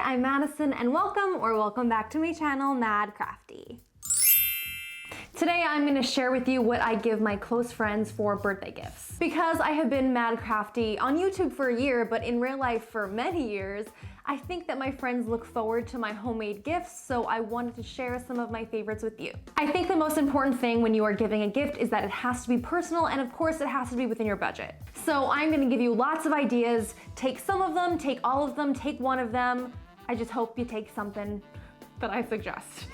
I'm Madison and welcome back to my channel, Mad Crafty. Today I'm going to share with you what I give my close friends for birthday gifts. Because I have been Mad Crafty on YouTube for a year, but in real life for many years, I think that my friends look forward to my homemade gifts, so I wanted to share some of my favorites with you. I think the most important thing when you are giving a gift is that it has to be personal, and of course it has to be within your budget. So I'm going to give you lots of ideas. Take some of them, take all of them, take one of them. I just hope you take something that I suggest.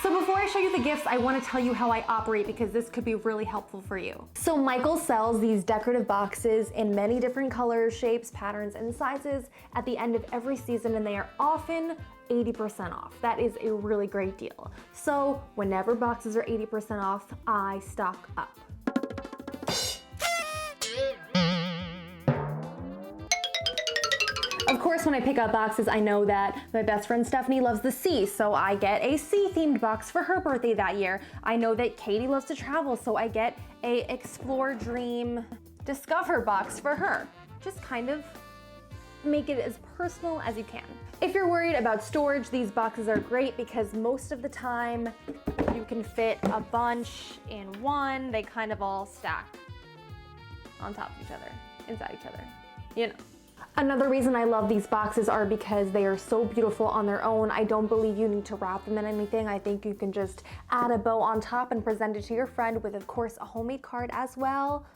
So before I show you the gifts, I want to tell you how I operate because this could be really helpful for you. So Michael sells these decorative boxes in many different colors, shapes, patterns, and sizes at the end of every season, and they are often 80% off. That is a really great deal. So whenever boxes are 80% off, I stock up. Of course, when I pick up boxes, I know that my best friend Stephanie loves the sea, so I get a sea-themed box for her birthday that year. I know that Katie loves to travel, so I get a Explore, Dream, Discover box for her. Just kind of make it as personal as you can. If you're worried about storage, these boxes are great because most of the time you can fit a bunch in one. They kind of all stack on top of each other, inside each other, you know. Another reason I love these boxes are because they are so beautiful on their own. I don't believe you need to wrap them in anything. I think you can just add a bow on top and present it to your friend with, of course, a homemade card as well.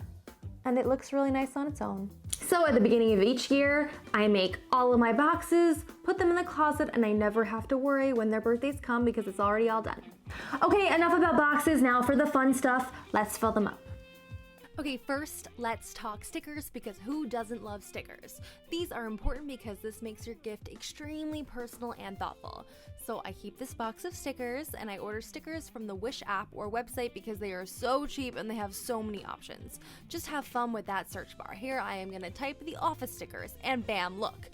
And it looks really nice on its own. So at the beginning of each year, I make all of my boxes, put them in the closet, and I never have to worry when their birthdays come because it's already all done. Okay, enough about boxes. Now for the fun stuff, let's fill them up. Okay, first, let's talk stickers because who doesn't love stickers? These are important because this makes your gift extremely personal and thoughtful. So I keep this box of stickers and I order stickers from the Wish app or website because they are so cheap and they have so many options. Just have fun with that search bar. Here I am gonna type the office stickers and bam, look.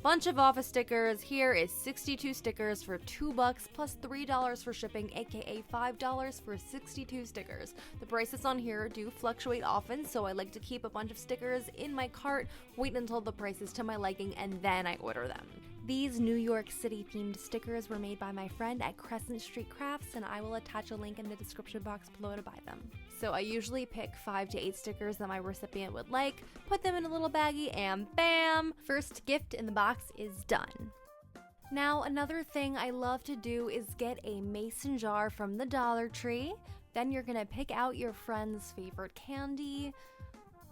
Bunch of office stickers. Here is 62 stickers for $2 plus $3 for shipping, aka $5 for 62 stickers. The prices on here do fluctuate often, so I like to keep a bunch of stickers in my cart, wait until the price is to my liking, and then I order them. These New York City themed stickers were made by my friend at Crescent Street Crafts, and I will attach a link in the description box below to buy them. So I usually pick 5 to 8 stickers that my recipient would like, put them in a little baggie, and bam! First gift in the box is done. Now, another thing I love to do is get a mason jar from the Dollar Tree. Then you're gonna pick out your friend's favorite candy,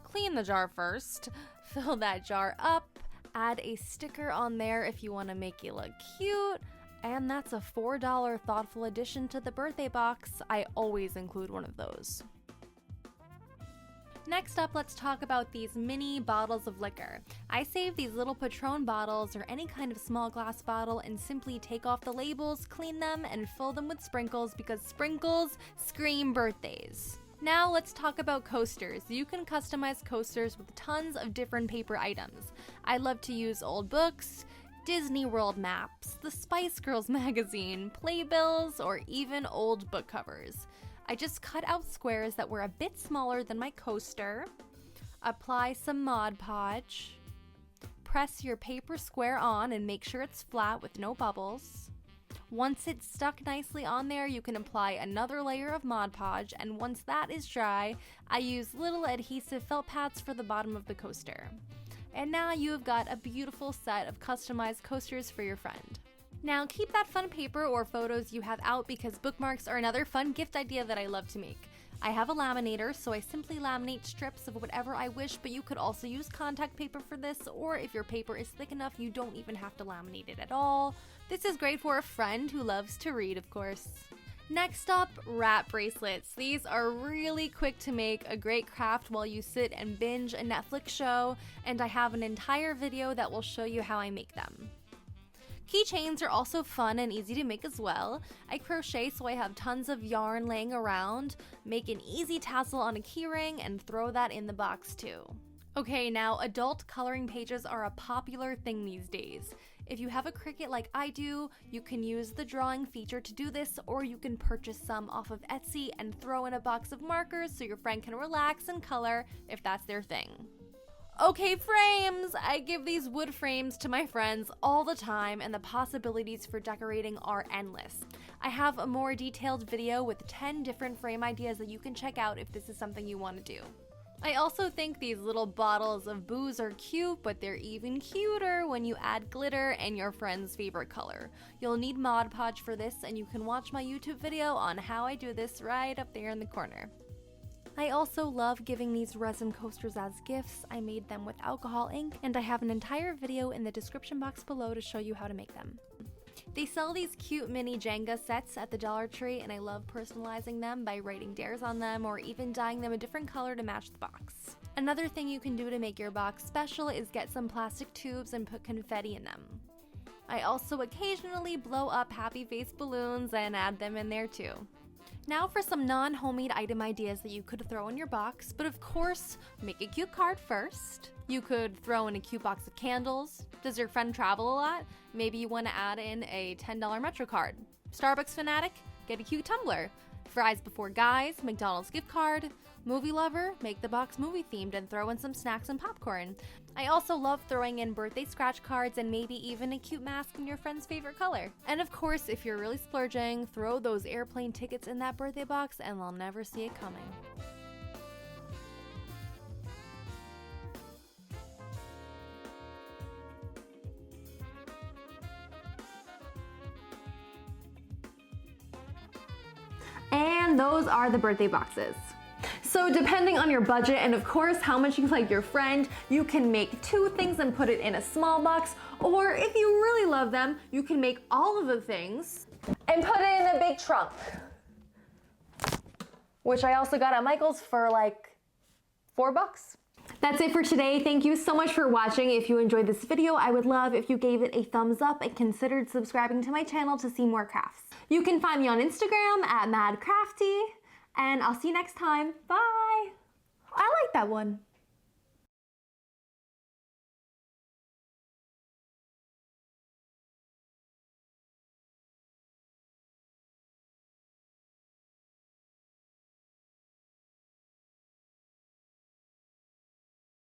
clean the jar first, fill that jar up, add a sticker on there if you want to make it look cute, and that's a $4 thoughtful addition to the birthday box. I always include one of those. Next up, let's talk about these mini bottles of liquor. I save these little Patron bottles or any kind of small glass bottle and simply take off the labels, clean them, and fill them with sprinkles because sprinkles scream birthdays. Now let's talk about coasters. You can customize coasters with tons of different paper items. I love to use old books, Disney World maps, the Spice Girls magazine, playbills, or even old book covers. I just cut out squares that were a bit smaller than my coaster, apply some Mod Podge, press your paper square on and make sure it's flat with no bubbles. Once it's stuck nicely on there, you can apply another layer of Mod Podge, and once that is dry, I use little adhesive felt pads for the bottom of the coaster. And now you have got a beautiful set of customized coasters for your friend. Now keep that fun paper or photos you have out because bookmarks are another fun gift idea that I love to make. I have a laminator, so I simply laminate strips of whatever I wish, but you could also use contact paper for this, or if your paper is thick enough, you don't even have to laminate it at all. This is great for a friend who loves to read, of course. Next up, wrap bracelets. These are really quick to make, a great craft while you sit and binge a Netflix show, and I have an entire video that will show you how I make them. Keychains are also fun and easy to make as well. I crochet so I have tons of yarn laying around, make an easy tassel on a keyring, and throw that in the box too. Okay, now adult coloring pages are a popular thing these days. If you have a Cricut like I do, you can use the drawing feature to do this, or you can purchase some off of Etsy and throw in a box of markers so your friend can relax and color if that's their thing. Okay, frames! I give these wood frames to my friends all the time, and the possibilities for decorating are endless. I have a more detailed video with 10 different frame ideas that you can check out if this is something you want to do. I also think these little bottles of booze are cute, but they're even cuter when you add glitter and your friend's favorite color. You'll need Mod Podge for this, and you can watch my YouTube video on how I do this right up there in the corner. I also love giving these resin coasters as gifts. I made them with alcohol ink, and I have an entire video in the description box below to show you how to make them. They sell these cute mini Jenga sets at the Dollar Tree, and I love personalizing them by writing dares on them or even dyeing them a different color to match the box. Another thing you can do to make your box special is get some plastic tubes and put confetti in them. I also occasionally blow up happy face balloons and add them in there too. Now for some non-homemade item ideas that you could throw in your box, but of course, make a cute card first. You could throw in a cute box of candles. Does your friend travel a lot? Maybe you want to add in a $10 Metro card. Starbucks fanatic? Get a cute tumbler. Fries before guys, McDonald's gift card. Movie lover? Make the box movie themed and throw in some snacks and popcorn. I also love throwing in birthday scratch cards and maybe even a cute mask in your friend's favorite color. And of course, if you're really splurging, throw those airplane tickets in that birthday box and they'll never see it coming. And those are the birthday boxes. So depending on your budget and of course how much you like your friend, you can make 2 things and put it in a small box, or if you really love them, you can make all of the things and put it in a big trunk. Which I also got at Michael's for like $4. That's it for today. Thank you so much for watching. If you enjoyed this video, I would love if you gave it a thumbs up and considered subscribing to my channel to see more crafts. You can find me on Instagram at madcrafty, and I'll see you next time. Bye! I like that one.